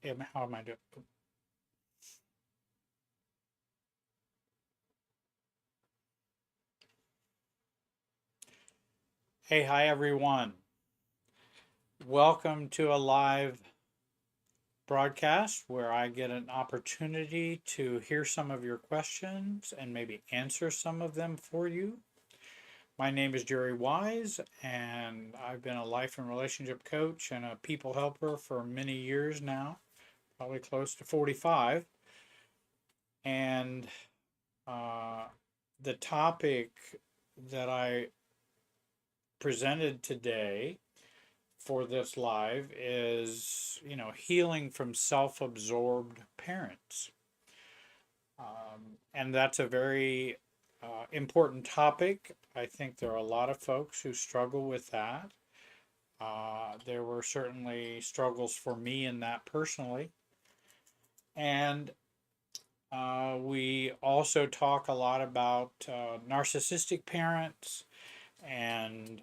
How am I doing? Hey, hi everyone. Welcome to a live broadcast where I get an opportunity to hear some of your questions and maybe answer some of them for you. My name is Jerry Wise, and I've been a life and relationship coach and a people helper for many years now, probably close to 45. And uh, the topic that I presented today for this live is, healing from self-absorbed parents. And that's a very important topic. I think there are a lot of folks who struggle with that. There were certainly struggles for me in that personally. And we also talk a lot about narcissistic parents and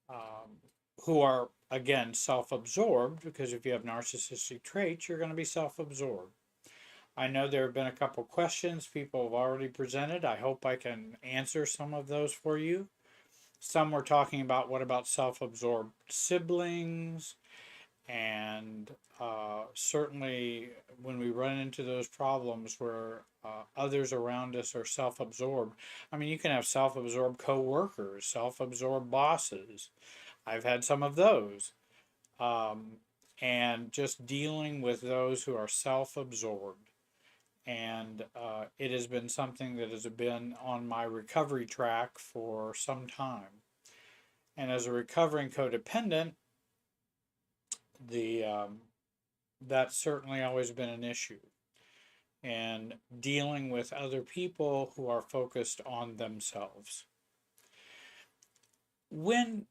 um, who are, again, self absorbed, because if you have narcissistic traits, you're going to be self absorbed. I know there have been a couple questions people have already presented. I hope I can answer some of those for you. Some were talking about what about self absorbed siblings, and certainly when we run into those problems where others around us are self absorbed, I mean, you can have self absorbed coworkers, self absorbed bosses. I've had some of those. Um, and just dealing with those who are self absorbed. And it has been something that has been on my recovery track for some time. And as a recovering codependent, the that's certainly always been an issue. And dealing with other people who are focused on themselves. When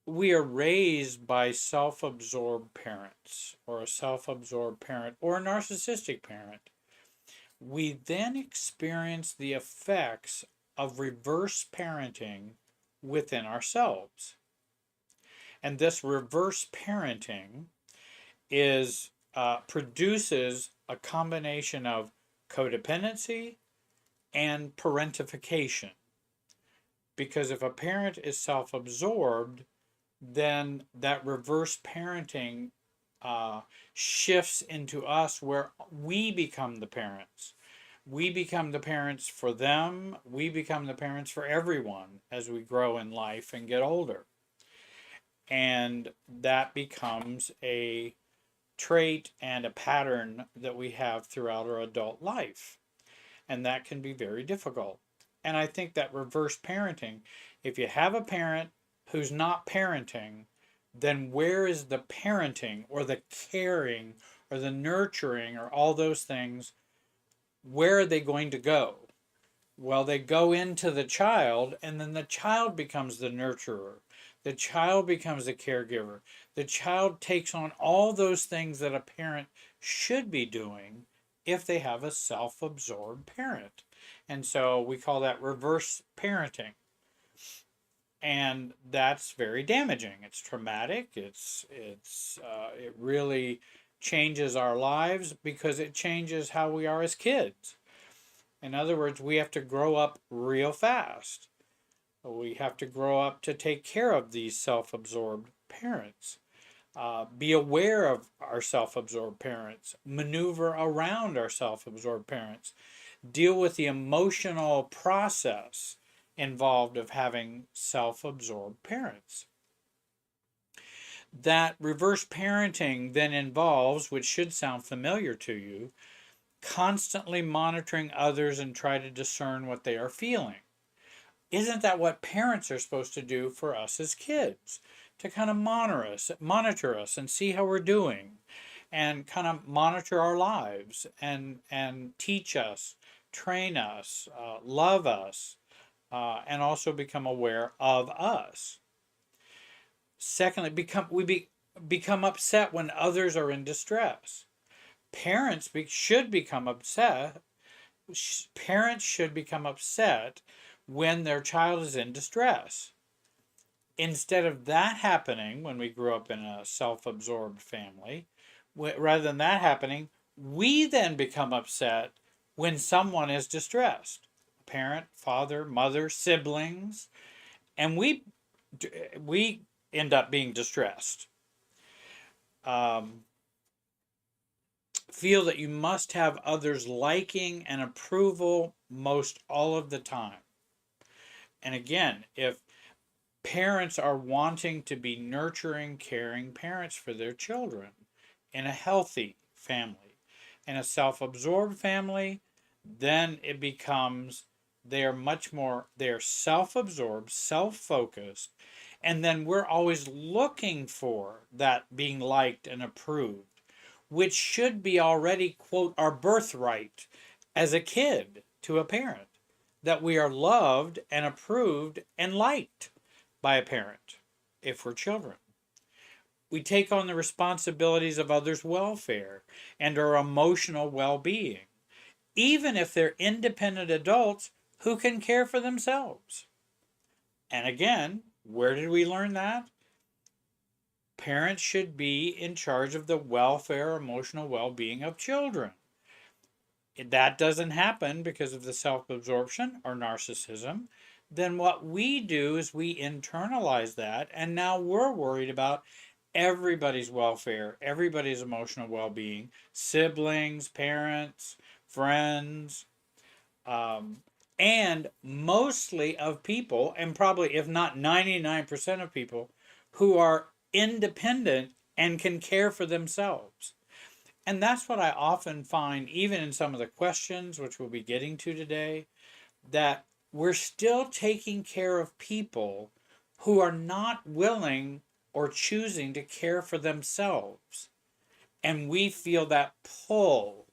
we are raised by self absorbed parents, or a self absorbed parent, or a narcissistic parent, we then experience the effects of reverse parenting within ourselves. And this reverse parenting is produces a combination of codependency and parentification. Because if a parent is self absorbed, then that reverse parenting uh, shifts into us where we become the parents. We become the parents for them. We become the parents for everyone as we grow in life and get older. And that becomes a trait and a pattern that we have throughout our adult life. And that can be very difficult. And I think that reverse parenting, if you have a parent who's not parenting, then where is the parenting or the caring or the nurturing or all those things? Where are they going to go? Well, they go into the child, and then the child becomes the nurturer. The child becomes the caregiver. The child takes on all those things that a parent should be doing if they have a self absorbed parent. And so we call that reverse parenting. And that's very damaging. It's traumatic. It really changes our lives because it changes how we are as kids. In other words, we have to grow up real fast. We have to grow up to take care of these self absorbed parents. Be aware of our self absorbed parents, maneuver around our self absorbed parents, deal with the emotional process involved of having self absorbed parents. That reverse parenting then involves, which should sound familiar to you, constantly monitoring others and try to discern what they are feeling. Isn't that what parents are supposed to do for us as kids? To kind of monitor us and see how we're doing and kind of monitor our lives and teach us, train us, love us, and also become aware of us. Secondly, become upset when others are in distress. Parents should become upset. Parents should become upset when their child is in distress. Instead of that happening when we grew up in a self absorbed family, Rather than that happening, we then become upset when someone is distressed. Parent, father, mother, siblings, and we end up being distressed. Feel that you must have others liking and approval most all of the time. And again, if parents are wanting to be nurturing, caring parents for their children in a healthy family, in a self-absorbed family, then it becomes they're self-absorbed, self-focused, and then we're always looking for that being liked and approved, which should be already, quote, our birthright as a kid to a parent, that we are loved and approved and liked by a parent if we're children. We take on the responsibilities of others' welfare and our emotional well being, even if they're independent adults who can care for themselves. And again, where did we learn that? Parents should be in charge of the welfare, emotional well being of children. If that doesn't happen because of the self absorption or narcissism, then what we do is we internalize that, and now we're worried about everybody's welfare, everybody's emotional well being, siblings, parents, friends, and mostly of people, and probably if not 99% of people, who are independent and can care for themselves. And that's what I often find, even in some of the questions, which we'll be getting to today, that we're still taking care of people who are not willing or choosing to care for themselves. And we feel that pull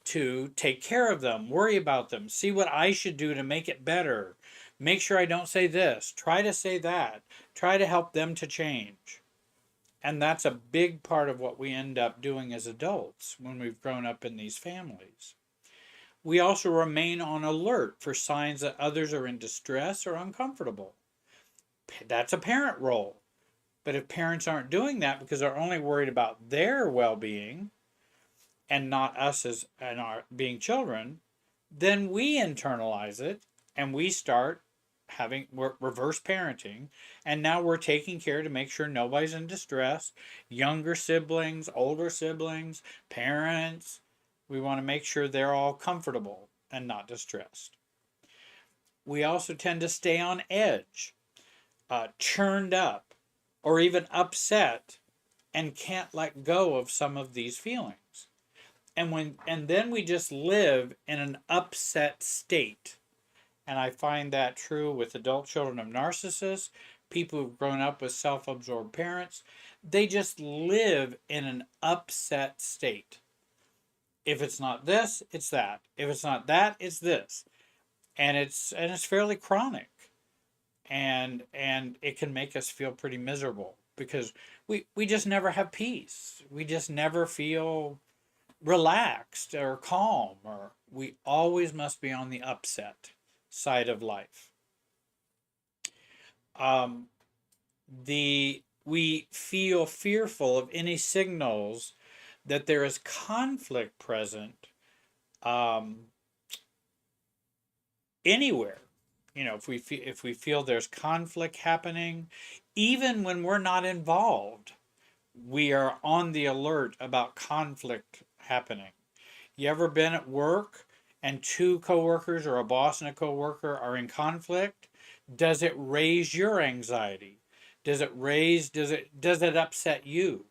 to take care of them, worry about them, see what I should do to make it better, make sure I don't say this, try to say that, try to help them to change. And that's a big part of what we end up doing as adults when we've grown up in these families. We also remain on alert for signs that others are in distress or uncomfortable. That's a parent role. But if parents aren't doing that because they're only worried about their well-being and not us as and our being children, then we internalize it and we start having reverse parenting, and now we're taking care to make sure nobody's in distress. Younger siblings, older siblings, parents, we want to make sure they're all comfortable and not distressed. We also tend to stay on edge, churned up, or even upset, and can't let go of some of these feelings. And then we just live in an upset state. And I find that true with adult children of narcissists, people who've grown up with self-absorbed parents. They just live in an upset state. If it's not this, it's that. If it's not that, it's this. And it's fairly chronic. And it can make us feel pretty miserable because we just never have peace. We just never feel relaxed or calm, or we always must be on the upset side of life. We feel fearful of any signals that there is conflict present anywhere. If we feel there's conflict happening, even when we're not involved, we are on the alert about conflict happening. You ever been at work and two coworkers or a boss and a coworker are in conflict? Does it raise your anxiety? Does it upset you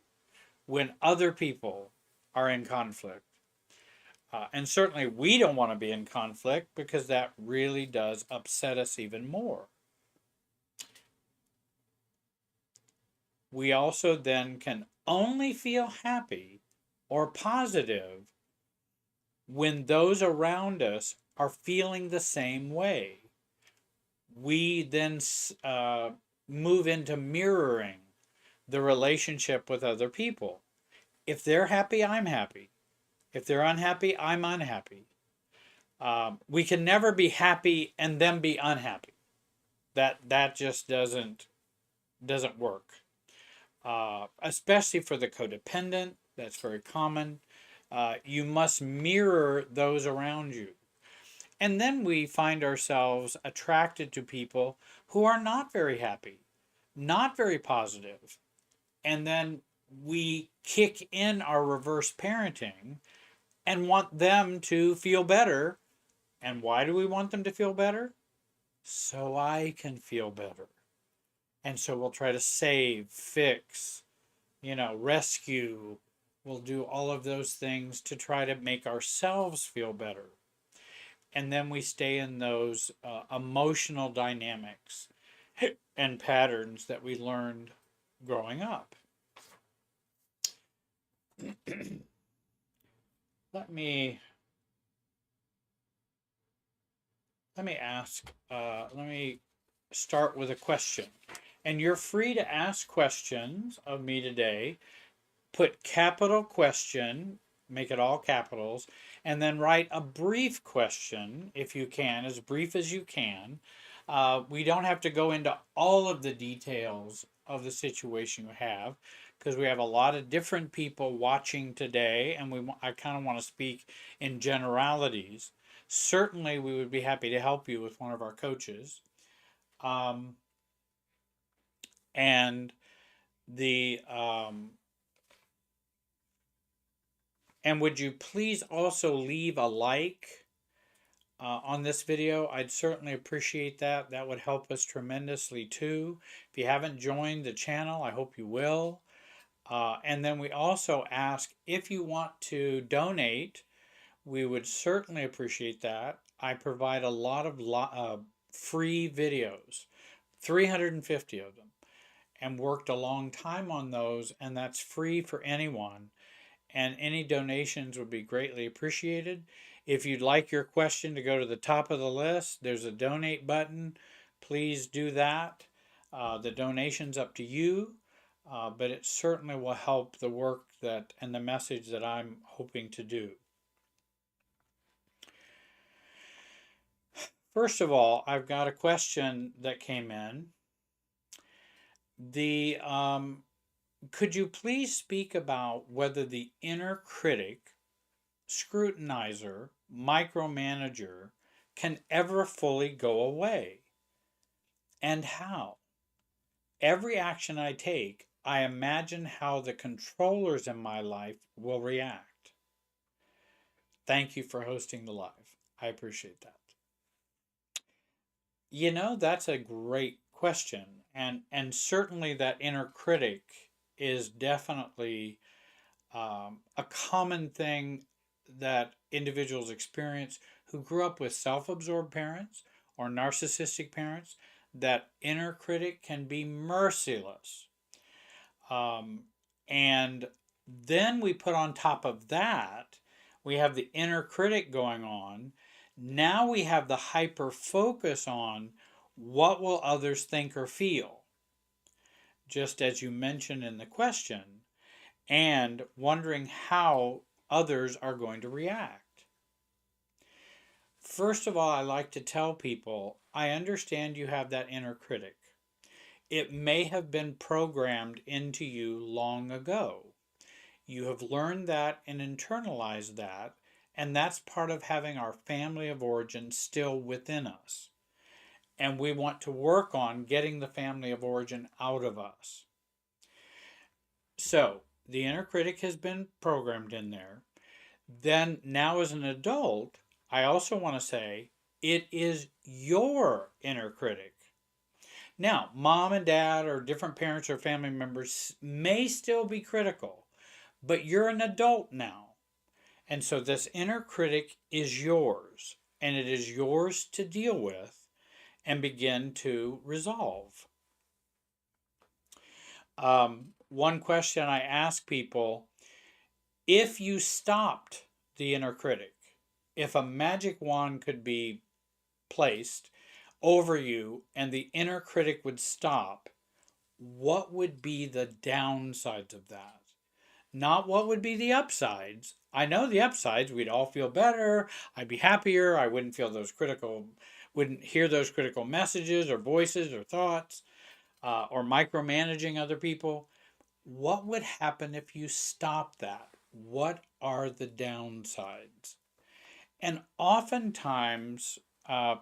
when other people are in conflict? And certainly we don't want to be in conflict because that really does upset us even more. We also then can only feel happy or positive when those around us are feeling the same way. We then move into mirroring the relationship with other people. If they're happy, I'm happy. If they're unhappy, I'm unhappy. We can never be happy and then be unhappy. That just doesn't work. Especially for the codependent That's very common. You must mirror those around you. And then we find ourselves attracted to people who are not very happy, not very positive. And then we kick in our reverse parenting and want them to feel better. And why do we want them to feel better? So I can feel better. And so we'll try to save, fix, rescue. We'll do all of those things to try to make ourselves feel better. And then we stay in those emotional dynamics and patterns that we learned growing up. let me let me start with a question. And you're free to ask questions of me today. Put capital question, make it all capitals, and then write a brief question if you can, as brief as you can. We don't have to go into all of the details of the situation you have because we have a lot of different people watching today, and I kind of want to speak in generalities. Certainly, we would be happy to help you with one of our coaches. Um, and the And would you please also leave a like on this video? I'd certainly appreciate that. That would help us tremendously too. If you haven't joined the channel, I hope you will. And then we also ask if you want to donate. We would certainly appreciate that. I provide a lot of free videos, 350 of them, and worked a long time on those, and that's free for anyone. And any donations would be greatly appreciated. If you'd like your question to go to the top of the list, there's a donate button. Please do that. The donation's up to you, but it certainly will help the work and the message that I'm hoping to do. First of all, I've got a question that came in. Could you please speak about whether the inner critic, scrutinizer, micromanager can ever fully go away? And how? Every action I take, I imagine how the controllers in my life will react. Thank you for hosting the live. I appreciate that. That's a great question. And certainly that inner critic is definitely a common thing that individuals experience who grew up with self-absorbed parents or narcissistic parents. That inner critic can be merciless. And then we put on top of that, we have the inner critic going on. Now we have the hyper focus on what will others think or feel, just as you mentioned in the question, and wondering how others are going to react. First of all, I like to tell people, I understand you have that inner critic. It may have been programmed into you long ago. You have learned that and internalized that, and that's part of having our family of origin still within us. And we want to work on getting the family of origin out of us. So, the inner critic has been programmed in there. Then, now as an adult, I also want to say it is your inner critic. Now, mom and dad or different parents or family members may still be critical, but you're an adult now. And so this inner critic is yours, and it is yours to deal with and begin to resolve. One question I ask people, if you stopped the inner critic, if a magic wand could be placed over you and the inner critic would stop, what would be the downsides of that? Not what would be the upsides. I know the upsides, we'd all feel better, I'd be happier, I wouldn't hear those critical messages or voices or thoughts, or micromanaging other people. What would happen if you stop that? What are the downsides? And oftentimes,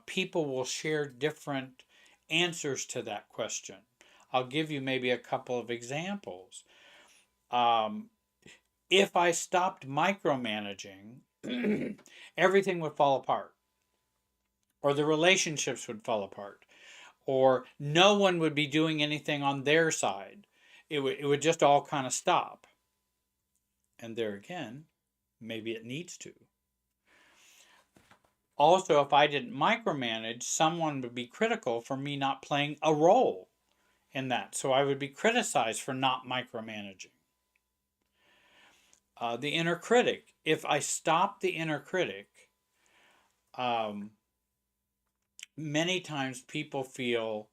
people will share different answers to that question. I'll give you maybe a couple of examples. Um, if I stopped micromanaging, everything would fall apart, or the relationships would fall apart, or no one would be doing anything on their side. It would just all kind of stop. And there again, maybe it needs to. Also, if I didn't micromanage, someone would be critical for me not playing a role in that. So I would be criticized for not micromanaging. The inner critic. If I stop the inner critic, um, many times people feel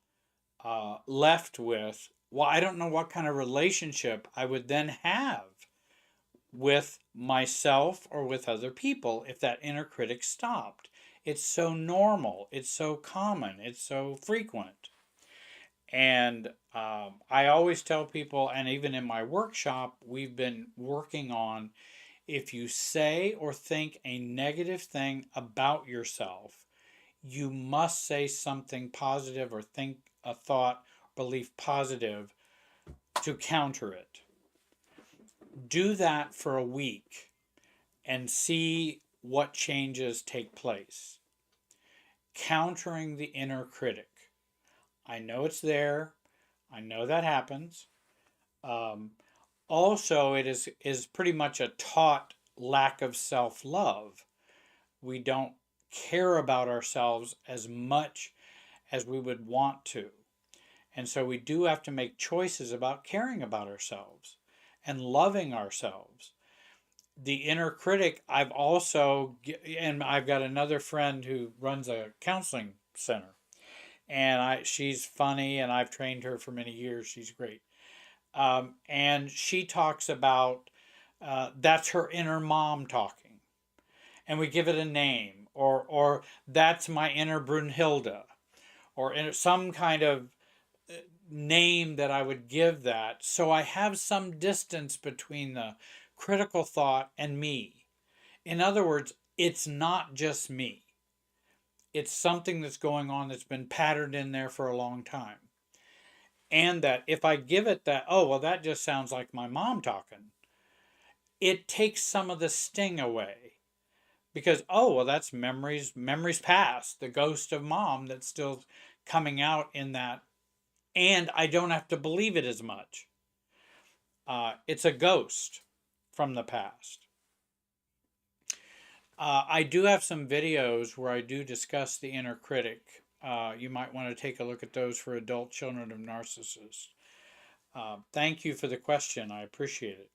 left with, well, I don't know what kind of relationship I would then have with myself or with other people if that inner critic stopped. It's so normal, it's so common, it's so frequent. And I always tell people, and even in my workshop, we've been working on, if you say or think a negative thing about yourself, you must say something positive or think a thought, belief positive to counter it. Do that for a week and see what changes take place. Countering the inner critic. I know it's there. I know that happens. Um, Also, it is pretty much a taught lack of self love. We don't care about ourselves as much as we would want to. And so we do have to make choices about caring about ourselves and loving ourselves. The inner critic, and I've got another friend who runs a counseling center, and she's funny, and I've trained her for many years. She's great. And she talks about that's her inner mom talking, and we give it a name, or that's my inner Brunhilde, or some kind of name that I would give that, so I have some distance between the critical thought and me. In other words, it's not just me. It's something that's going on that's been patterned in there for a long time. And that if I give it that, oh, well, that just sounds like my mom talking, it takes some of the sting away. Because, oh, well, that's memories past, the ghost of mom that's still coming out in that. And I don't have to believe it as much. It's a ghost from the past. I do have some videos where I do discuss the inner critic. You might want to take a look at those for adult children of narcissists. Thank you for the question. I appreciate it.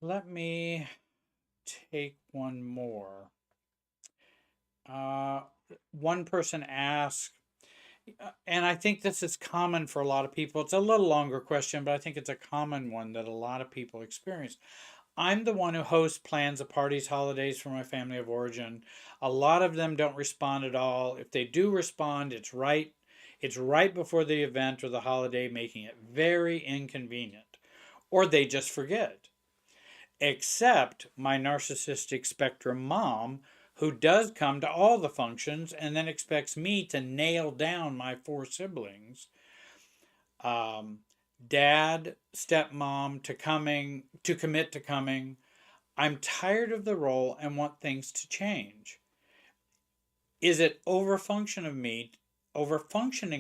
Let me take one more. One person asked, and I think this is common for a lot of people. It's a little longer question, but I think it's a common one that a lot of people experience. I'm the one who hosts, plans the parties, holidays for my family of origin. A lot of them don't respond at all. If they do respond, it's right before the event or the holiday, making it very inconvenient. Or they just forget. Except my narcissistic spectrum mom, who does come to all the functions and then expects me to nail down my 4 siblings. Dad, stepmom to commit to coming. I'm tired of the role and want things to change. Is it overfunctioning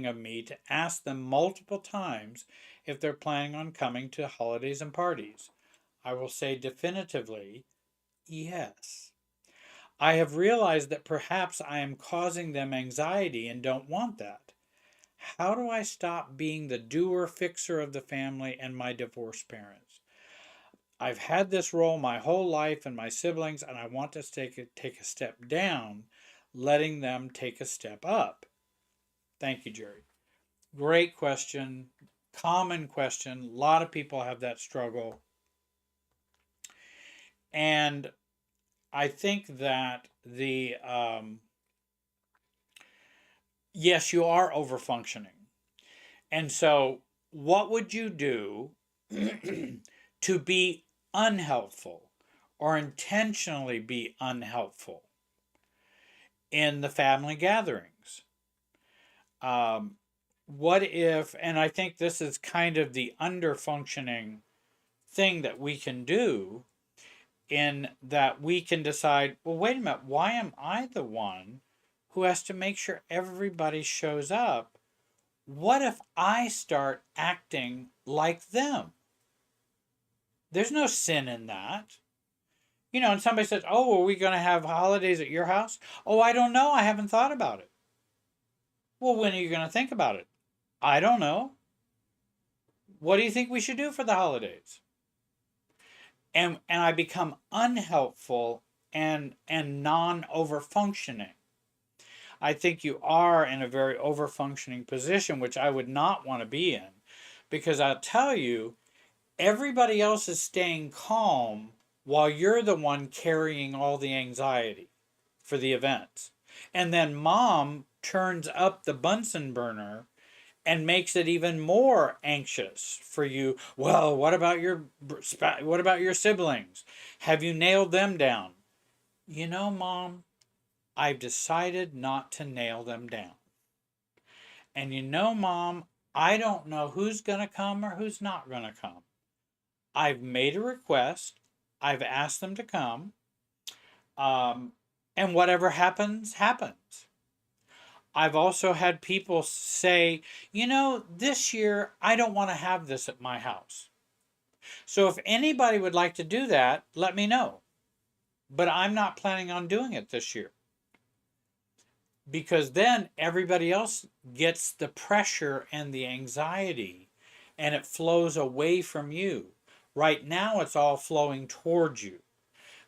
of me to ask them multiple times if they're planning on coming to holidays and parties? I will say definitively, yes. I have realized that perhaps I am causing them anxiety and don't want that. How do I stop being the doer fixer of the family and my divorced parents? I've had this role my whole life and my siblings, and I want to take a step down, letting them take a step up. Thank you, Jerry. Great question. Common question. A lot of people have that struggle. And I think that yes, you are over functioning. And so what would you do to be unhelpful or intentionally be unhelpful in the family gatherings? Um, what if, and I think this is kind of the under functioning thing that we can do, in that we can decide, well, wait a minute, why am I the one who has to make sure everybody shows up? What if I start acting like them? There's no sin in that. And somebody says, oh, are we going to have holidays at your house? Oh, I don't know. I haven't thought about it. Well, when are you going to think about it? I don't know. What do you think we should do for the holidays? And I become unhelpful and non over functioning. I think you are in a very over functioning position, which I would not want to be in, because I'll tell you, everybody else is staying calm while you're the one carrying all the anxiety for the events. And then mom turns up the Bunsen burner and makes it even more anxious for you. Well, what about your siblings? Have you nailed them down? Mom, I've decided not to nail them down. And Mom, I don't know who's going to come or who's not going to come. I've made a request. I've asked them to come. And whatever happens, happens. I've also had people say, this year I don't want to have this at my house. So if anybody would like to do that, let me know. But I'm not planning on doing it this year. Because then everybody else gets the pressure and the anxiety, and it flows away from you. Right now, it's all flowing towards you.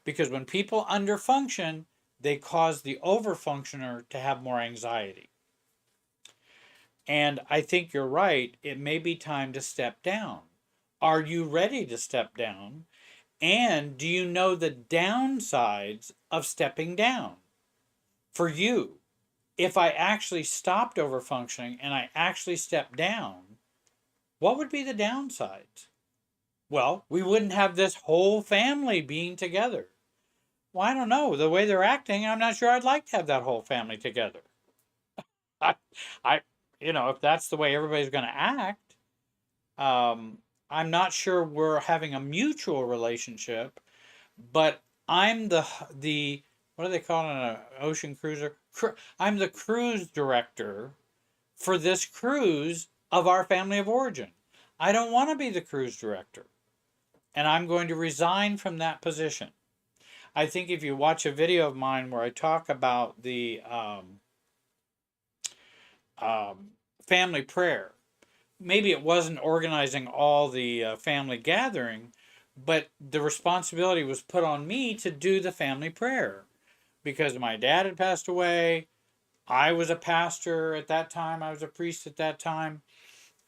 Because when people underfunction, they cause the overfunctioner to have more anxiety. And I think you're right. It may be time to step down. Are you ready to step down? And do you know the downsides of stepping down for you? If I actually stopped overfunctioning and I actually stepped down, what would be the downsides? Well, we wouldn't have this whole family being together. Well, I don't know. The way they're acting, I'm not sure I'd like to have that whole family together. I, I if that's the way everybody's going to act, I'm not sure we're having a mutual relationship. But I'm the what do they call it on an ocean cruiser? I'm the cruise director for this cruise of our family of origin. I don't want to be the cruise director, and I'm going to resign from that position. I think if you watch a video of mine where I talk about the family prayer, maybe it wasn't organizing all the family gathering, but the responsibility was put on me to do the family prayer because my dad had passed away. I was a pastor at that time. I was a priest at that time.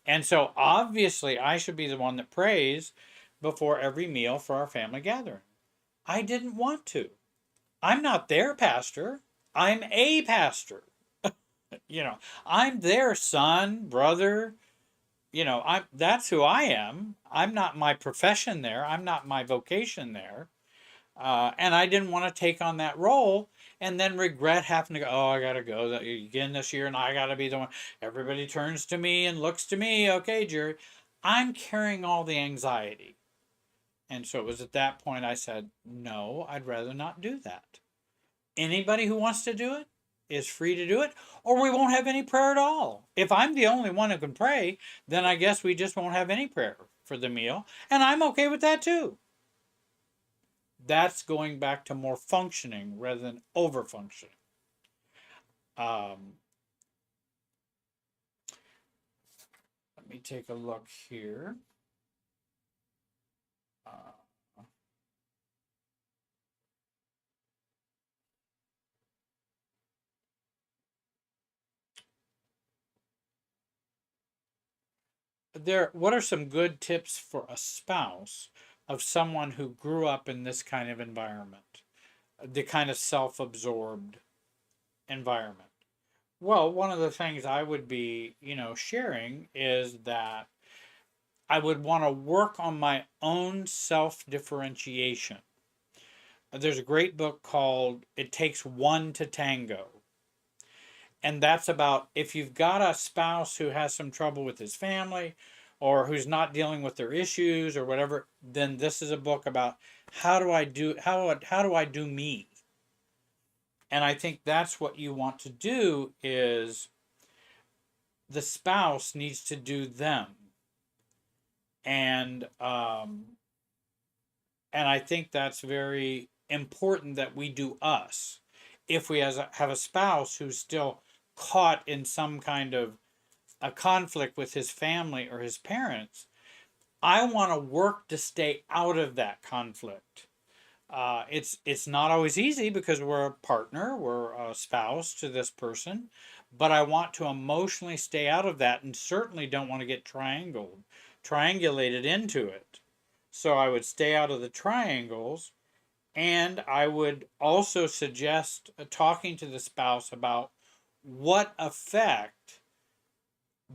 And so obviously I should be the one that prays before every meal for our family gathering. I didn't want to. I'm not their pastor. I'm a pastor. you know, I'm their son, brother. That's who I am. I'm not my profession there. I'm not my vocation there. And I didn't want to take on that role and then regret having to go, oh, I got to go again this year and I got to be the one. Everybody turns to me and looks to me. Okay, Jerry. I'm carrying all the anxiety. And so it was at that point I said, no, I'd rather not do that. Anybody who wants to do it is free to do it, or we won't have any prayer at all. If I'm the only one who can pray, then I guess we just won't have any prayer for the meal. And I'm okay with that too. That's going back to more functioning rather than over functioning. Let me take a look here. What are some good tips for a spouse of someone who grew up in this kind of environment, the kind of self-absorbed environment? Well, one of the things I would be, sharing is that I would want to work on my own self-differentiation. There's a great book called It Takes One to Tango. And that's about if you've got a spouse who has some trouble with his family or who's not dealing with their issues or whatever, then this is a book about how do I do me? And I think that's what you want to do is the spouse needs to do them. And and I think that's very important that we do us. If we have a spouse who's still caught in some kind of a conflict with his family or his parents, I want to work to stay out of that conflict. It's not always easy because we're a partner, we're a spouse to this person, but I want to emotionally stay out of that and certainly don't want to get triangulated into it. So I would stay out of the triangles, and I would also suggest talking to the spouse about what effect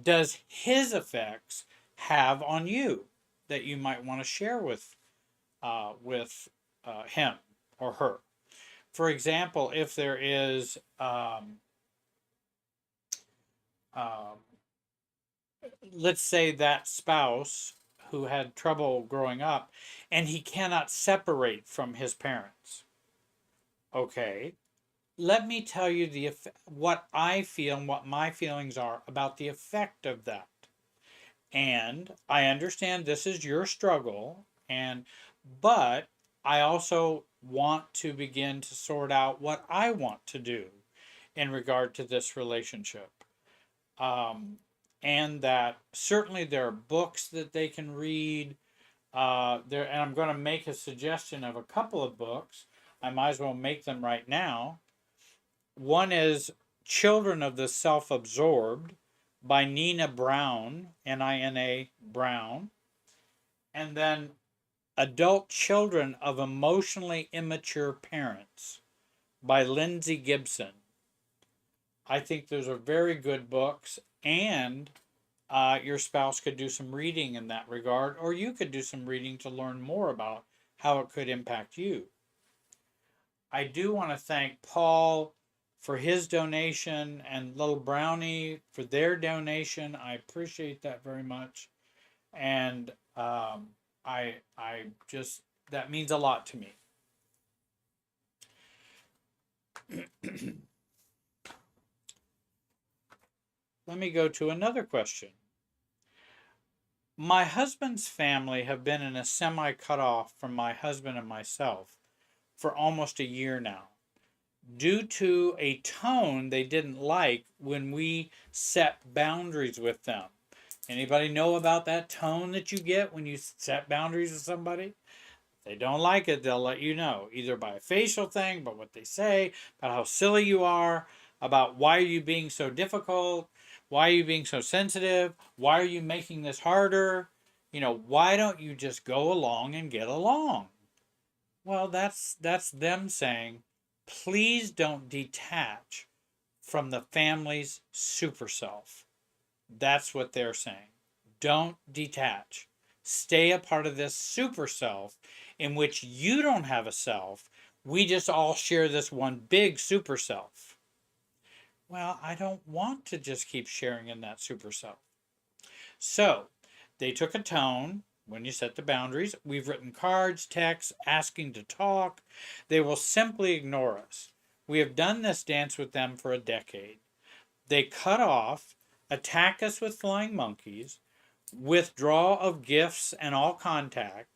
does his effects have on you that you might want to share with him or her. For example, if there is um, let's say that spouse who had trouble growing up and he cannot separate from his parents. Okay, let me tell you what I feel and what my feelings are about the effect of that. And I understand this is your struggle, but I also want to begin to sort out what I want to do in regard to this relationship. Um, and that certainly there are books that they can read. And I'm going to make a suggestion of a couple of books. I might as well make them right now. One is Children of the Self-Absorbed by Nina Brown, Nina Brown. And then Adult Children of Emotionally Immature Parents by Lindsay Gibson. I think those are very good books, and your spouse could do some reading in that regard, or you could do some reading to learn more about how it could impact you. I do want to thank Paul for his donation and Little Brownie for their donation. I appreciate that very much. And I just, that means a lot to me. Let me go to another question. My husband's family have been in a semi cutoff from my husband and myself for almost a year now, due to a tone they didn't like when we set boundaries with them. Anybody know about that tone that you get when you set boundaries with somebody? They don't like it, they'll let you know, either by a facial thing, by what they say, about how silly you are, about why are you being so difficult, why are you being so sensitive, why are you making this harder, why don't you just go along and get along? Well, that's them saying, please don't detach from the family's super self. That's what they're saying. Don't detach. Stay a part of this super self in which you don't have a self. We just all share this one big super self. Well, I don't want to just keep sharing in that super self. So they took a tone when you set the boundaries. We've written cards, texts, asking to talk. They will simply ignore us. We have done this dance with them for a decade. They cut off, attack us with flying monkeys, withdraw of gifts and all contact.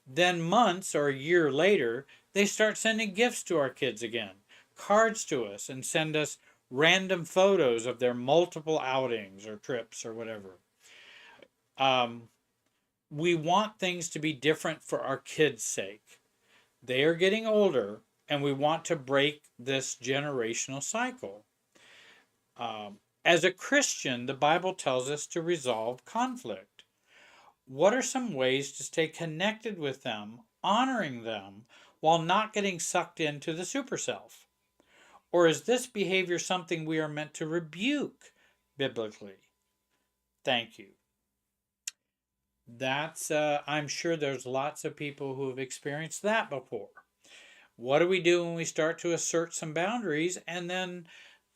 Then months or a year later, they start sending gifts to our kids again, cards to us, and send us random photos of their multiple outings or trips or whatever. We want things to be different for our kids' sake. They are getting older, and we want to break this generational cycle. As a Christian, the Bible tells us to resolve conflict. What are some ways to stay connected with them, honoring them, while not getting sucked into the super self? Or is this behavior something we are meant to rebuke biblically? Thank you. I'm sure there's lots of people who have experienced that before. What do we do when we start to assert some boundaries and then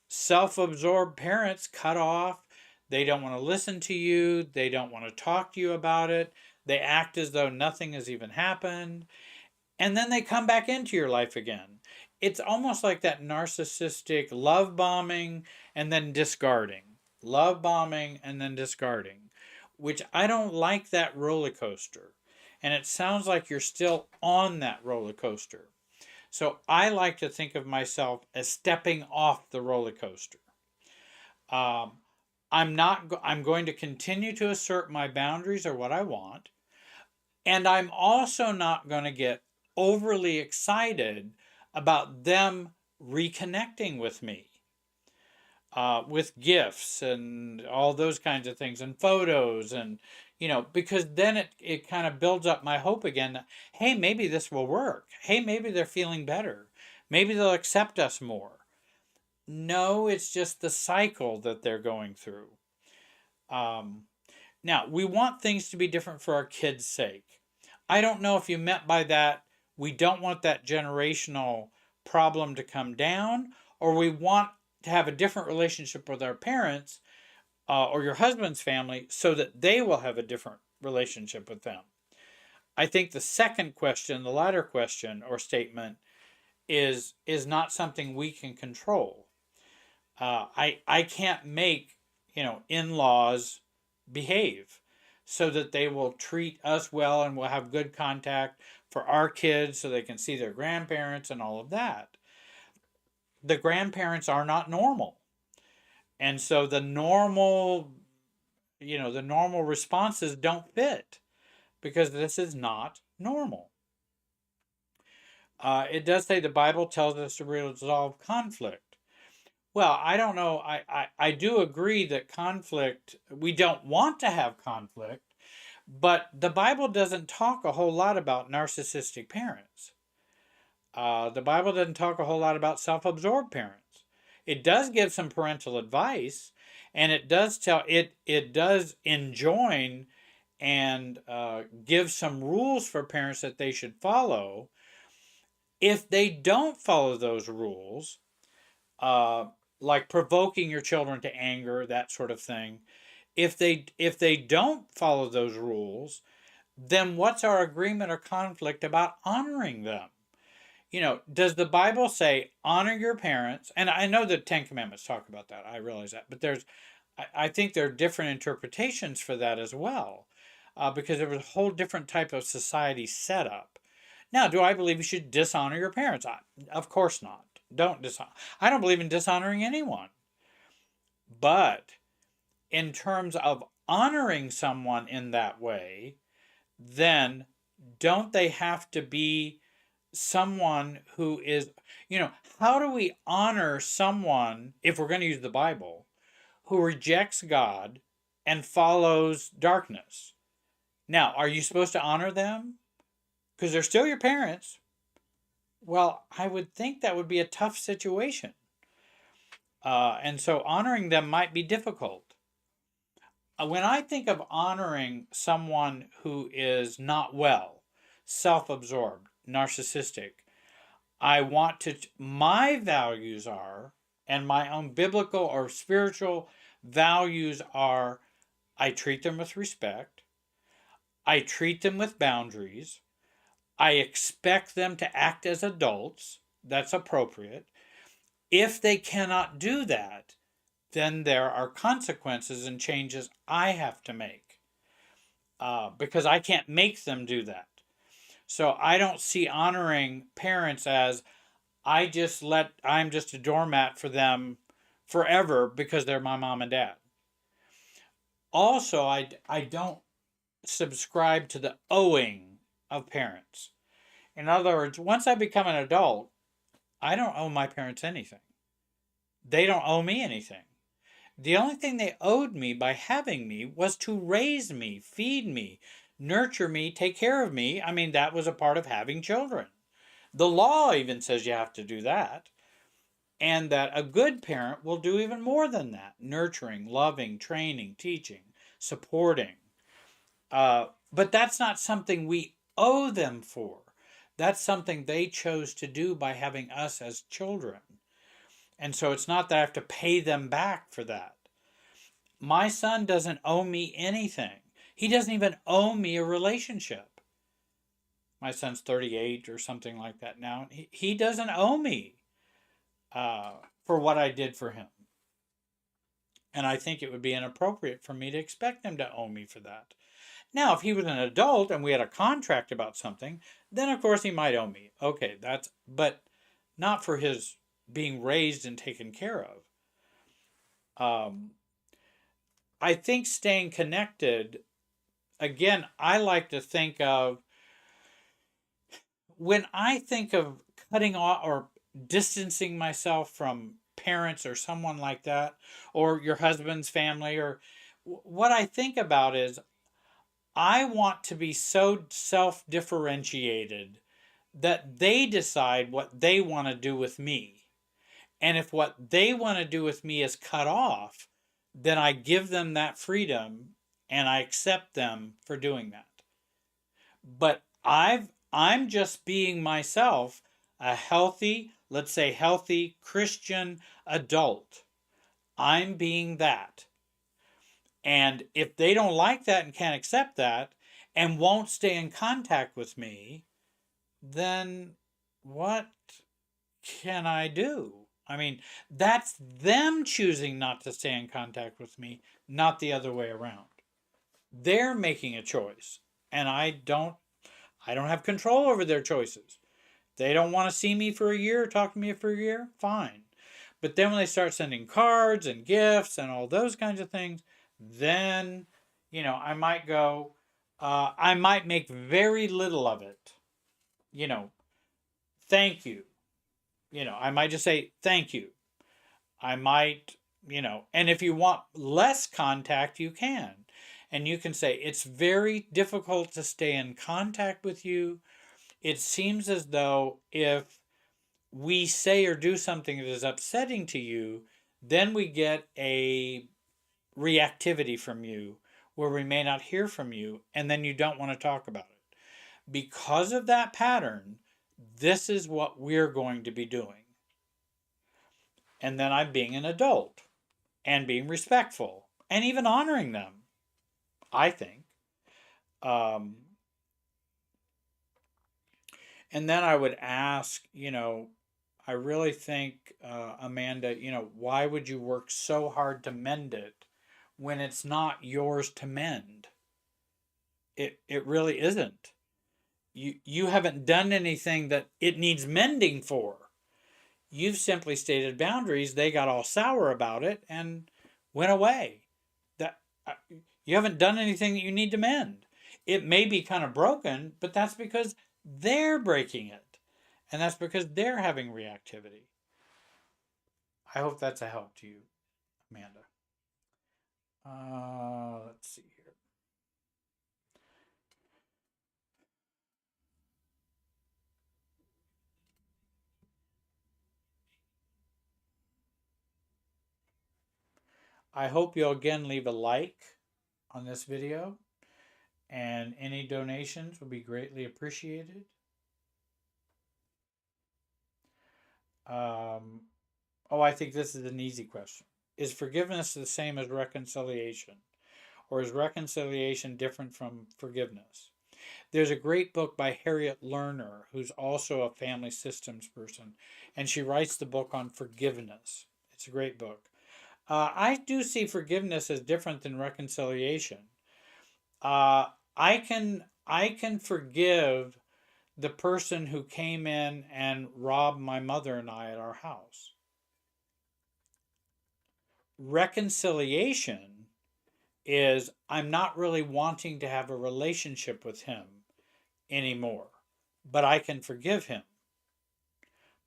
self-absorbed parents cut off? They don't want to listen to you. They don't want to talk to you about it. They act as though nothing has even happened. And then they come back into your life again. It's almost like that narcissistic love bombing and then discarding. Love bombing and then discarding, which I don't like that roller coaster. And it sounds like you're still on that roller coaster. So I like to think of myself as stepping off the roller coaster. Um, I'm going to continue to assert my boundaries or what I want. And I'm also not going to get overly excited about them reconnecting with me, with gifts and all those kinds of things and photos. And, because then it kind of builds up my hope again. Hey, maybe this will work. Hey, maybe they're feeling better. Maybe they'll accept us more. No, it's just the cycle that they're going through. Um, Now, we want things to be different for our kids' sake. I don't know if you meant by that we don't want that generational problem to come down, or we want to have a different relationship with our parents or your husband's family so that they will have a different relationship with them. I think the second question, the latter question or statement, is not something we can control. I can't make in-laws behave so that they will treat us well and we'll have good contact for our kids so they can see their grandparents and all of that. The grandparents are not normal. And so the normal responses don't fit because this is not normal. It does say the Bible tells us to resolve conflict. Well, I don't know. I do agree that conflict, we don't want to have conflict, but the Bible doesn't talk a whole lot about narcissistic parents. The Bible doesn't talk a whole lot about self absorbed parents. It does give some parental advice, and it does enjoin and give some rules for parents that they should follow. If they don't follow those rules, uh, like provoking your children to anger, that sort of thing. If they don't follow those rules, then what's our agreement or conflict about honoring them? Does the Bible say honor your parents? And I know the Ten Commandments talk about that. I realize that, but I think there are different interpretations for that as well, because there was a whole different type of society set up. Now, do I believe you should dishonor your parents? Of course not. Don't dishonor. I don't believe in dishonoring anyone. But in terms of honoring someone in that way, then don't they have to be someone who is, how do we honor someone, if we're going to use the Bible, who rejects God and follows darkness? Now, are you supposed to honor them? Because they're still your parents. Well, I would think that would be a tough situation. And so honoring them might be difficult. When I think of honoring someone who is not well, self absorbed, narcissistic, my values are, and my own biblical or spiritual values are, I treat them with respect, I treat them with boundaries, I expect them to act as adults. That's appropriate. If they cannot do that, then there are consequences and changes I have to make because I can't make them do that. So I don't see honoring parents as I'm just a doormat for them forever because they're my mom and dad. Also, I don't subscribe to the owing of parents. In other words, once I become an adult, I don't owe my parents anything. They don't owe me anything. The only thing they owed me by having me was to raise me, feed me, nurture me, take care of me. I mean, that was a part of having children. The law even says you have to do that. And that a good parent will do even more than that: nurturing, loving, training, teaching, supporting. But that's not something we owe them for. That's something they chose to do by having us as children. And so it's not that I have to pay them back for that. My son doesn't owe me anything. He doesn't even owe me a relationship. My son's 38 or something like that now. He doesn't owe me for what I did for him. And I think it would be inappropriate for me to expect him to owe me for that. Now, if he was an adult and we had a contract about something, then of course he might owe me. Okay, but not for his being raised and taken care of. I think staying connected, again, I like to think of, when I think of cutting off or distancing myself from parents or someone like that, or your husband's family, or what I think about is, I want to be so self differentiated that they decide what they want to do with me. And if what they want to do with me is cut off, then I give them that freedom and I accept them for doing that. But I'm just being myself, a healthy, let's say healthy Christian adult. I'm being that. And if they don't like that and can't accept that and won't stay in contact with me, then what can I do? I mean, that's them choosing not to stay in contact with me, not the other way around. They're making a choice, and I don't have control over their choices. They don't want to see me for a year, talk to me for a year, fine. But then when they start sending cards and gifts and all those kinds of things, then, I might go, I might make very little of it. You know, thank you. I might just say thank you. I might, and if you want less contact, you can. And you can say, it's very difficult to stay in contact with you. It seems as though if we say or do something that is upsetting to you, then we get a reactivity from you where we may not hear from you, and then you don't want to talk about it. Because of that pattern, this is what we're going to be doing. And then I'm being an adult and being respectful and even honoring them, I think. And then I would ask, I really think, Amanda, why would you work so hard to mend it when it's not yours to mend? It really isn't. You haven't done anything that it needs mending for. You've simply stated boundaries. They got all sour about it and went away. That you haven't done anything that you need to mend. It may be kind of broken, but that's because they're breaking it. And that's because they're having reactivity. I hope that's a help to you, Amanda. Let's see here. I hope you'll again leave a like on this video, and any donations will be greatly appreciated. I think this is an easy question. Is forgiveness the same as reconciliation? Or is reconciliation different from forgiveness? There's a great book by Harriet Lerner, who's also a family systems person, and she writes the book on forgiveness. It's a great book. I do see forgiveness as different than reconciliation. I can forgive the person who came in and robbed my mother and I at our house. Reconciliation is, I'm not really wanting to have a relationship with him anymore, but I can forgive him.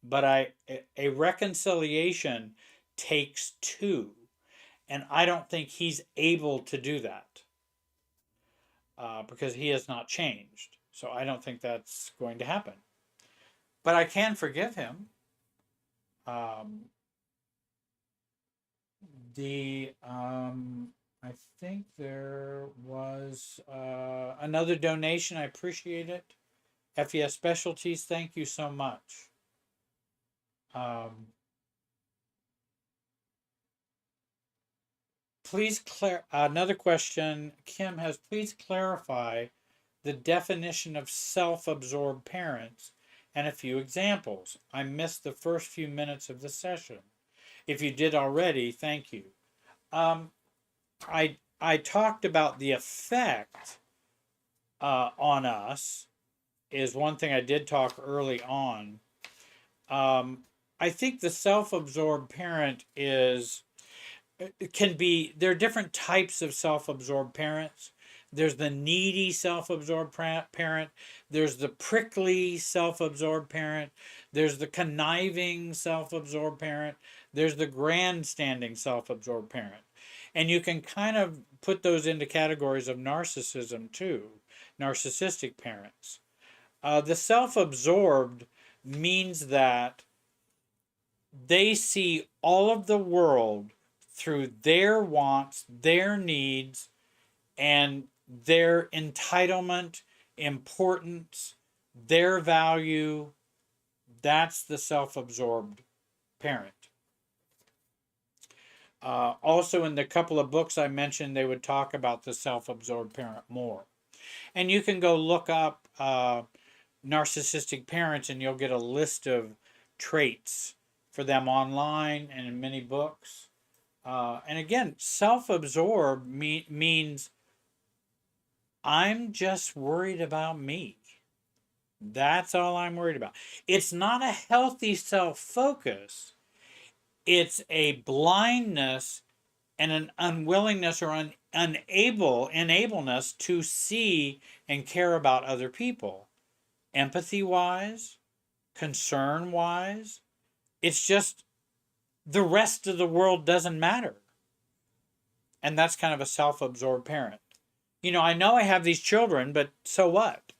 But a reconciliation takes two, and I don't think he's able to do that because he has not changed. So I don't think that's going to happen. But I can forgive him. Um, the I think there was another donation. I appreciate it. FES Specialties, thank you so much. Um, another question Kim has, please clarify the definition of self-absorbed parents and a few examples. I missed the first few minutes of the session. If you did already, thank you. I talked about the effect on us is one thing I did talk early on. I think the self-absorbed parent is it can be there are different types of self-absorbed parents. There's the needy self-absorbed parent. There's the prickly self-absorbed parent. There's the conniving self-absorbed parent. There's the grandstanding self-absorbed parent. And you can kind of put those into categories of narcissism too, narcissistic parents. The self-absorbed means that they see all of the world through their wants, their needs, and their entitlement, importance, their value. That's the self-absorbed parent. Also, in the couple of books I mentioned, they would talk about the self-absorbed parent more. And you can go look up narcissistic parents and you'll get a list of traits for them online and in many books. And again, self-absorbed means I'm just worried about me. That's all I'm worried about. It's not a healthy self-focus. It's a blindness and an unwillingness or enableness to see and care about other people. Empathy-wise, concern-wise, it's just the rest of the world doesn't matter. And that's kind of a self-absorbed parent. I know I have these children, but so what?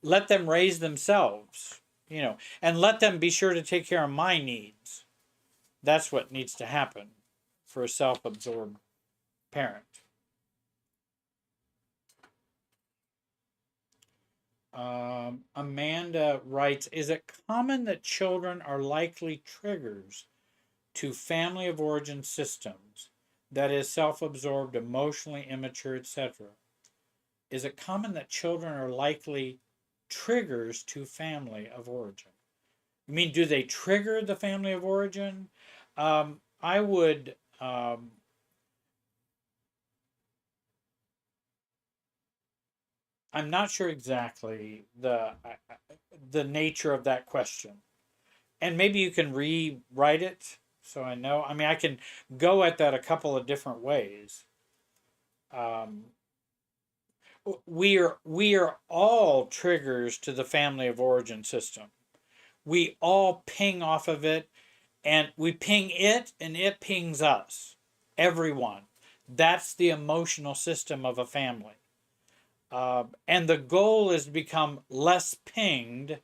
Let them raise themselves, and let them be sure to take care of my needs. That's what needs to happen for a self-absorbed parent. Amanda writes, is it common that children are likely triggers to family of origin systems, that is, self-absorbed, emotionally immature, etc.? Is it common that children are likely triggers to family of origin? You mean, do they trigger the family of origin? I would I'm not sure exactly the nature of that question, and maybe you can rewrite it so I know. I mean, I can go at that a couple of different ways. Um, we are all triggers to the family of origin system. We all ping off of it, and we ping it, and it pings us. Everyone. That's the emotional system of a family. And the goal is to become less pinged,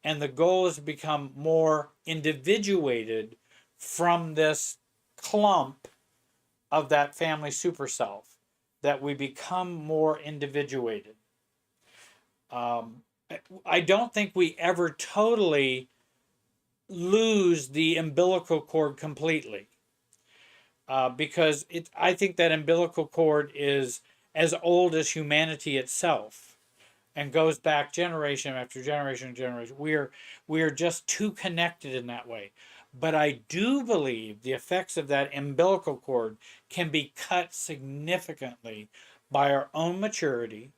and the goal is to become more individuated from this clump of that family super self, that we become more individuated. I don't think we ever totally lose the umbilical cord completely, because I think that umbilical cord is as old as humanity itself and goes back generation after generation and generation. We are just too connected in that way. But I do believe the effects of that umbilical cord can be cut significantly by our own maturity,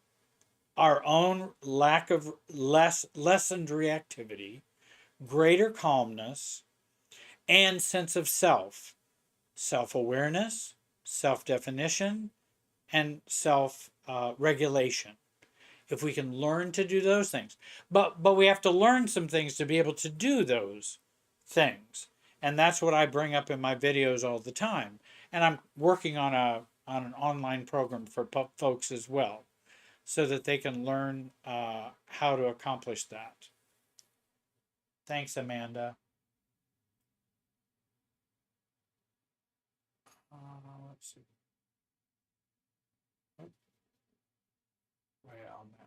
our own lack of lessened reactivity, greater calmness, and sense of self-awareness, self-definition, and self-regulation. If we can learn to do those things. But we have to learn some things to be able to do those things. And that's what I bring up in my videos all the time. And I'm working on an online program for folks as well, so that they can learn how to accomplish that. Thanks, Amanda. Let's see. Well, now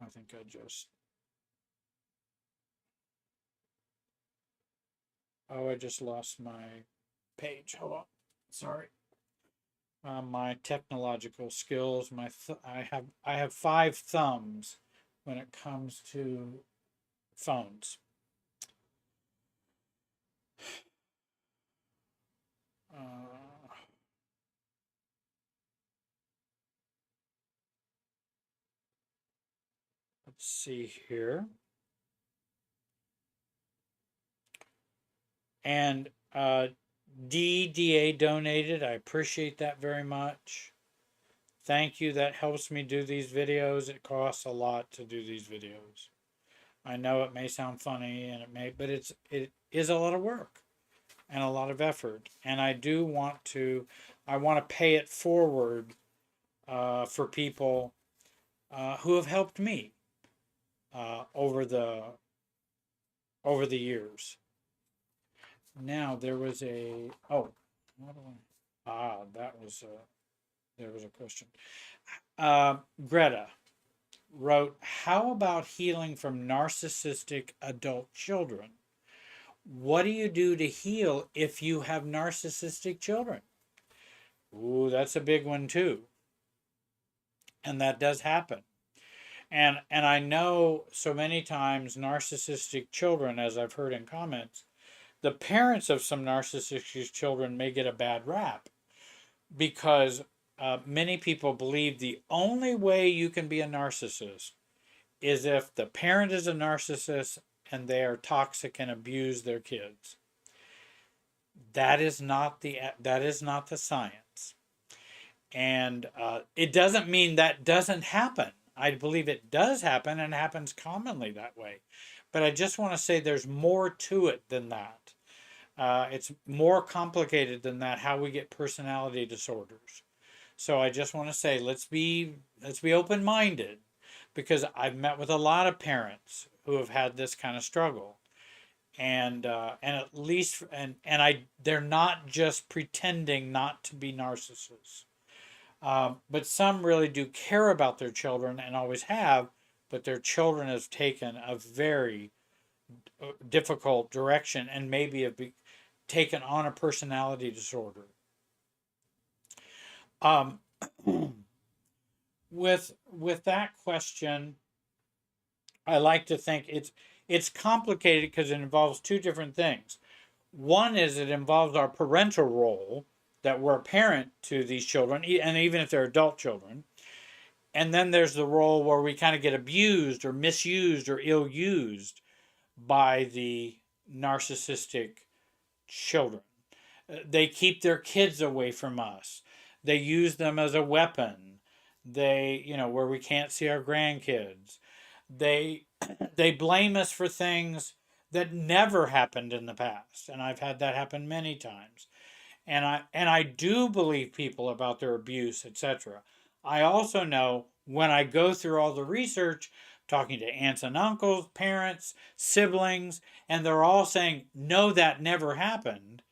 I think I just. Oh, I just lost my page. Hold on. Sorry. My technological skills. I have 5 thumbs when it comes to phones. Uh, let's see here. And DDA donated. I appreciate that very much. Thank you. That helps me do these videos. It costs a lot to do these videos. I know it may sound funny and but it is a lot of work and a lot of effort. And I want to pay it forward for people who have helped me uh, over the over the years. Now there was a that was there was a question. Greta wrote, "How about healing from narcissistic adult children? What do you do to heal if you have narcissistic children?" Ooh, that's a big one too, and that does happen. And I know so many times narcissistic children, as I've heard in comments, the parents of some narcissistic children may get a bad rap because many people believe the only way you can be a narcissist is if the parent is a narcissist and they are toxic and abuse their kids. That is not the science, and it doesn't mean that doesn't happen. I believe it does happen and happens commonly that way, but I just want to say there's more to it than that. It's more complicated than that. How we get personality disorders. So I just want to say let's be open minded, because I've met with a lot of parents who have had this kind of struggle, and at least and I they're not just pretending not to be narcissists, but some really do care about their children and always have, but their children have taken a very difficult direction and maybe have taken on a personality disorder. Um, with that question, I like to think it's complicated because it involves 2 different things. One is it involves our parental role, that we're a parent to these children, and even if they're adult children. And then there's the role where we kind of get abused or misused or ill used by the narcissistic children. They keep their kids away from us. They use them as a weapon. Where we can't see our grandkids. They they blame us for things that never happened in the past, and I've had that happen many times. And I do believe people about their abuse, etc. I also know when I go through all the research, talking to aunts and uncles, parents, siblings, and they're all saying, no, that never happened,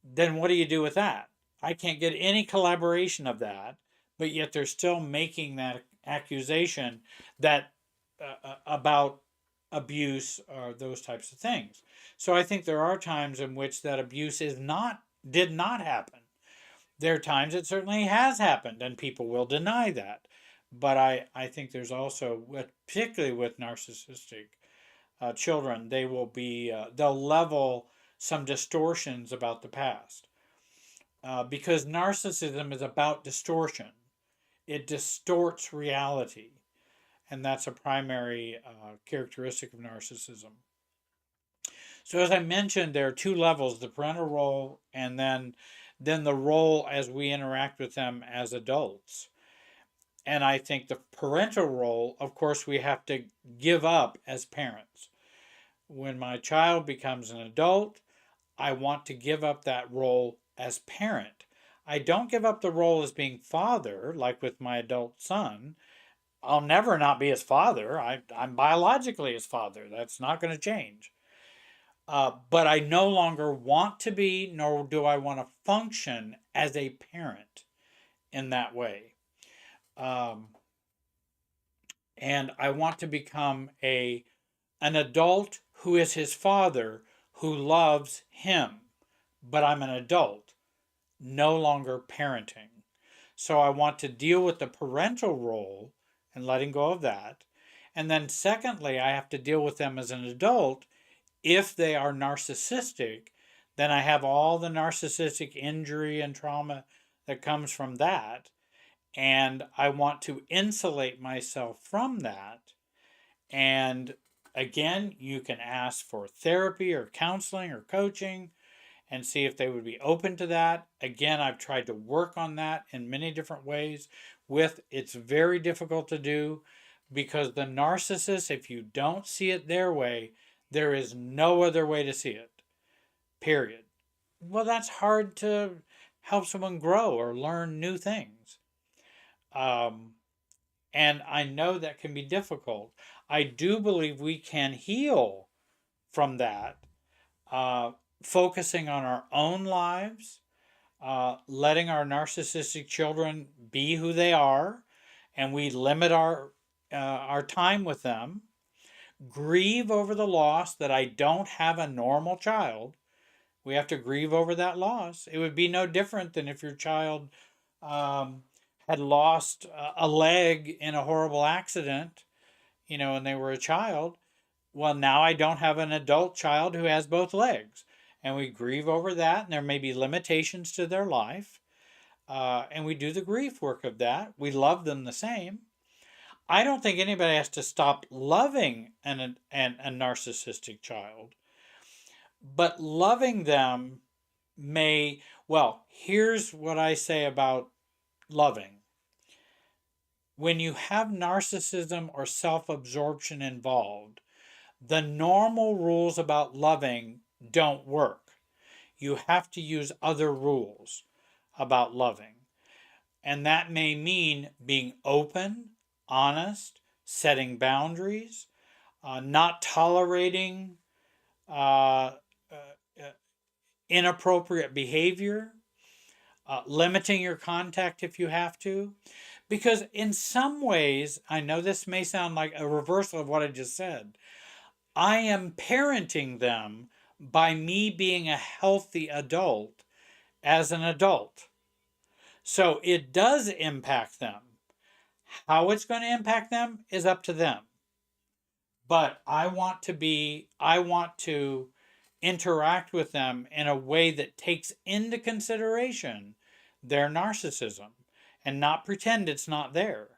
then what do you do with that? I can't get any collaboration of that, but yet they're still making that accusation that about abuse or those types of things. So I think there are times in which that abuse did not happen. There are times it certainly has happened, and people will deny that. But I think there's also, particularly with narcissistic children, they'll level some distortions about the past, because narcissism is about distortion. It distorts reality, and that's a primary characteristic of narcissism. So as I mentioned, there are 2 levels: the parental role, and then the role as we interact with them as adults. And I think the parental role, of course, we have to give up as parents. When my child becomes an adult, I want to give up that role as parent. I don't give up the role as being father, like with my adult son. I'll never not be his father. I'm biologically his father. That's not going to change. But I no longer want to be, nor do I want to function as a parent in that way. Um, and I want to become an adult who is his father, who loves him, but I'm an adult, no longer parenting. So I want to deal with the parental role and letting go of that. And then, secondly, I have to deal with them as an adult. If they are narcissistic, then I have all the narcissistic injury and trauma that comes from that. And I want to insulate myself from that. And again, you can ask for therapy or counseling or coaching and see if they would be open to that. Again, I've tried to work on that in many different ways. It's very difficult to do because the narcissist, if you don't see it their way, there is no other way to see it. Period. Well, that's hard to help someone grow or learn new things. Um, and I know that can be difficult. I do believe we can heal from that, uh, focusing on our own lives, letting our narcissistic children be who they are, and we limit our time with them. Grieve over the loss that I don't have a normal child. We have to grieve over that loss. It would be no different than if your child um, had lost a leg in a horrible accident, and they were a child. Well, now I don't have an adult child who has both legs. And we grieve over that, and there may be limitations to their life. And we do the grief work of that. We love them the same. I don't think anybody has to stop loving a narcissistic child, but loving them well, here's what I say about loving. When you have narcissism or self absorption involved, the normal rules about loving don't work. You have to use other rules about loving. And that may mean being open, honest, setting boundaries, not tolerating uh, uh, inappropriate behavior, limiting your contact if you have to. Because in some ways, I know this may sound like a reversal of what I just said, I am parenting them by me being a healthy adult as an adult. So it does impact them. How it's going to impact them is up to them. But I want to interact with them in a way that takes into consideration their narcissism and not pretend it's not there.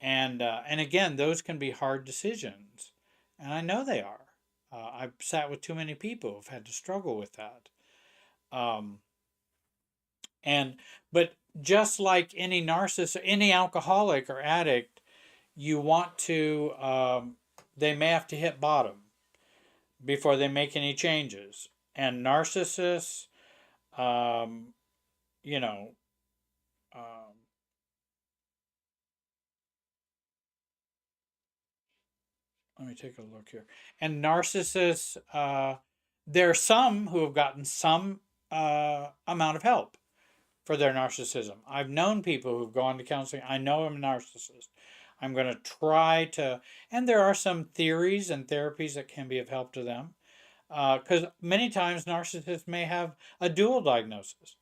And again, those can be hard decisions, and I know they are. I've sat with too many people who've had to struggle with that. Um, and but just like any narcissist, any alcoholic or addict, you want to they may have to hit bottom before they make any changes. And narcissists, um, you know, um, let me take a look here. And narcissists, there are some who have gotten some amount of help for their narcissism. I've known people who've gone to counseling. I know I'm a narcissist. I'm going to try to, and there are some theories and therapies that can be of help to them. Because many times narcissists may have a dual diagnosis.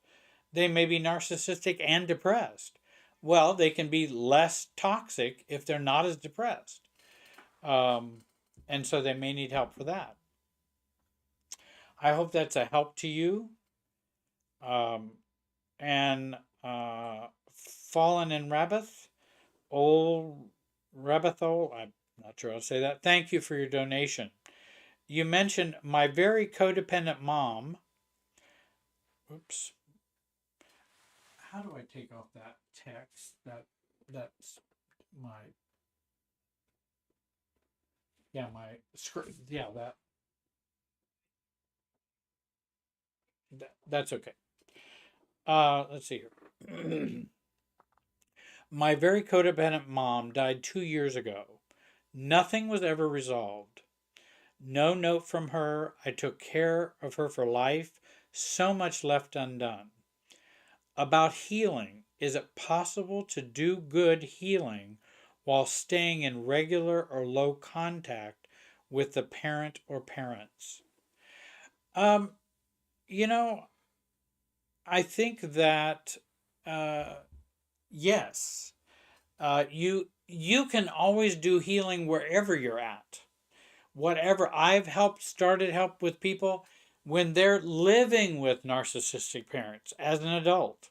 They may be narcissistic and depressed. Well, they can be less toxic if they're not as depressed. Um, and so they may need help for that. I hope that's a help to you. Um, and Fallen in Rabbith, Old Rabbithol, I'm not sure how to say that. Thank you for your donation. You mentioned my very codependent mom. Oops. How do I take off that text? That's my my script. Yeah, that's okay. Let's see here. My very codependent mom died 2 years ago. Nothing was ever resolved. No note from her. I took care of her for life. So much left undone. About healing, Is it possible to do good healing while staying in regular or low contact with the parent or parents? Um, you know, I think that uh, yes, you can always do healing wherever you're at. Whatever I've started help with people when they're living with narcissistic parents as an adult.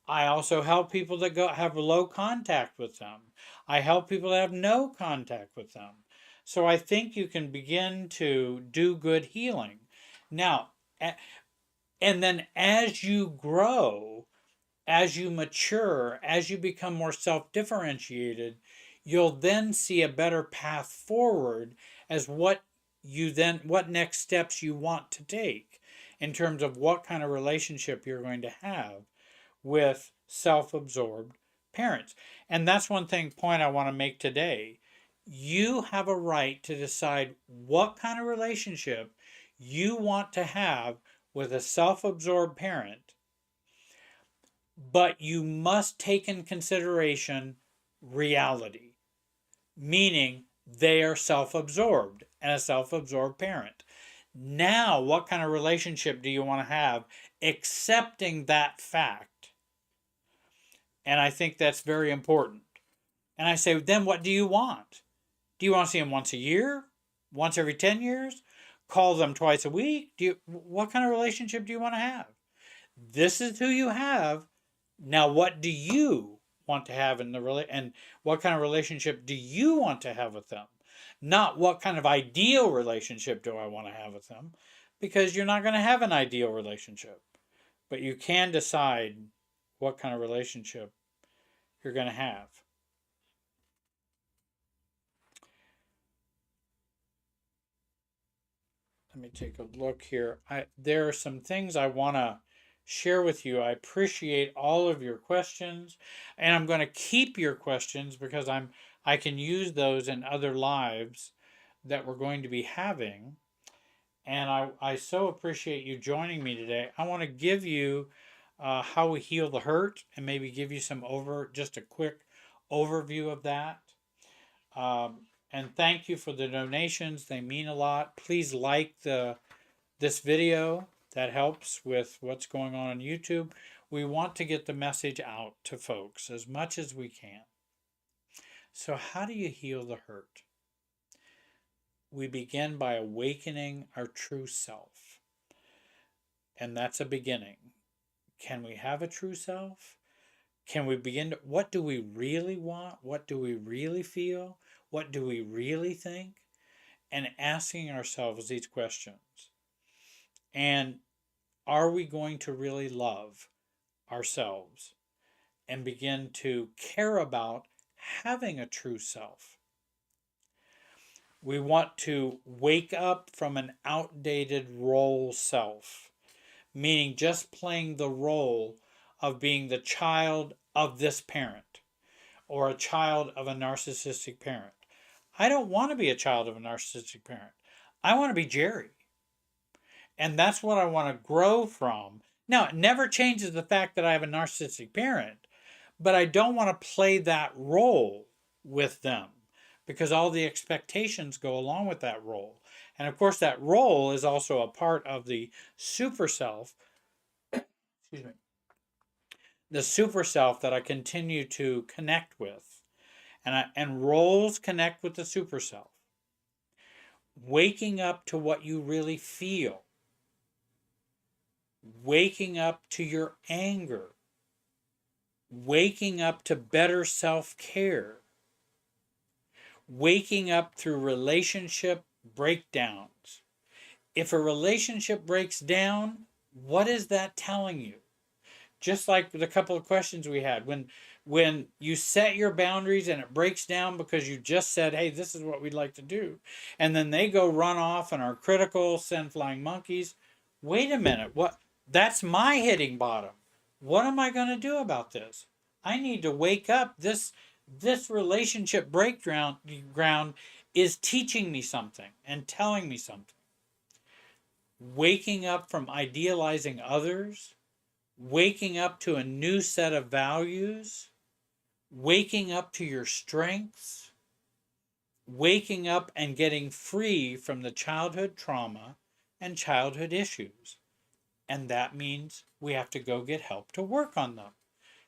I also help people that go have low contact with them. I help people that have no contact with them. So I think you can begin to do good healing. Now, and then as you grow, as you mature, as you become more self differentiated, you'll then see a better path forward as what next steps you want to take in terms of what kind of relationship you're going to have with self absorbed parents. And that's point I want to make today. You have a right to decide what kind of relationship you want to have with a self absorbed parent, but you must take in consideration reality, meaning they are self absorbed and a self absorbed parent. Now, what kind of relationship do you want to have, accepting that fact? And I think that's very important. And I say, then what do you want? Do you want to see them once a year? Once every 10 years? Call them twice a week? What kind of relationship do you want to have? This is who you have. Now, what do you want to have and what kind of relationship do you want to have with them? Not what kind of ideal relationship do I want to have with them, because you're not going to have an ideal relationship. But you can decide what kind of relationship you're going to have. Let me take a look here. There are some things I want to share with you. I appreciate all of your questions, and I'm going to keep your questions because I can use those in other lives that we're going to be having. And I so appreciate you joining me today. I want to give you how we heal the hurt and maybe give you just a quick overview of that. And thank you for the donations. They mean a lot. Please like this video. That helps with what's going on YouTube. We want to get the message out to folks as much as we can. So how do you heal the hurt? We begin by awakening our true self. And that's a beginning. Can we have a true self? Can we what do we really want? What do we really feel? What do we really think? And asking ourselves these questions. And are we going to really love ourselves and begin to care about having a true self? We want to wake up from an outdated role self, meaning just playing the role of being the child of this parent or a child of a narcissistic parent. I don't want to be a child of a narcissistic parent. I want to be Jerry. And that's what I want to grow from. Now, it never changes the fact that I have a narcissistic parent, but I don't want to play that role with them because all the expectations go along with that role. And of course, that role is also a part of the super self, excuse me, the super self that I continue to connect with. And roles connect with the super self. Waking up to what you really feel, waking up to your anger, waking up to better self care, waking up through relationship breakdowns. If a relationship breaks down, what is that telling you? Just like the couple of questions we had, when you set your boundaries and it breaks down because you just said, hey, this is what we'd like to do, and then they go run off and are critical, send flying monkeys. Wait a minute, that's my hitting bottom. What am I going to do about this? I need to wake up. This relationship breakdown ground is teaching me something and telling me something. Waking up from idealizing others waking up to a new set of values, waking up to your strengths, waking up and getting free from the childhood trauma and childhood issues. And that means we have to go get help to work on them.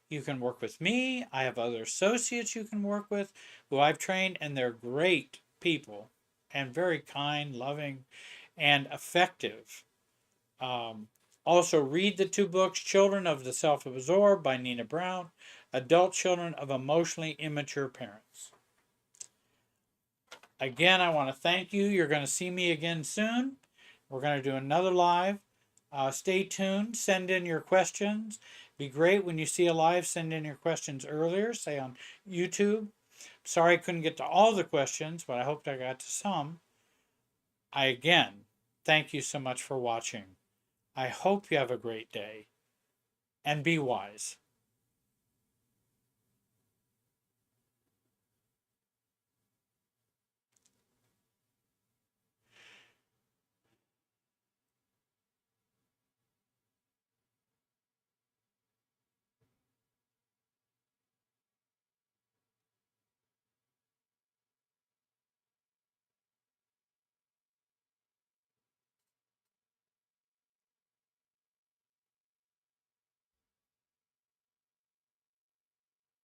You can work with me. I have other associates you can work with who I've trained, and they're great people and very kind, loving, and effective. Um, Also, read the two books, Children of the Self-Absorbed by Nina Brown, Adult Children of Emotionally Immature Parents. Again, I want to thank you. You're going to see me again soon. We're going to do another live. Stay tuned. Send in your questions. Be great when you see a live. Send in your questions earlier, say on YouTube. Sorry I couldn't get to all the questions, but I hoped I got to some. I again thank you so much for watching. I hope you have a great day and be wise.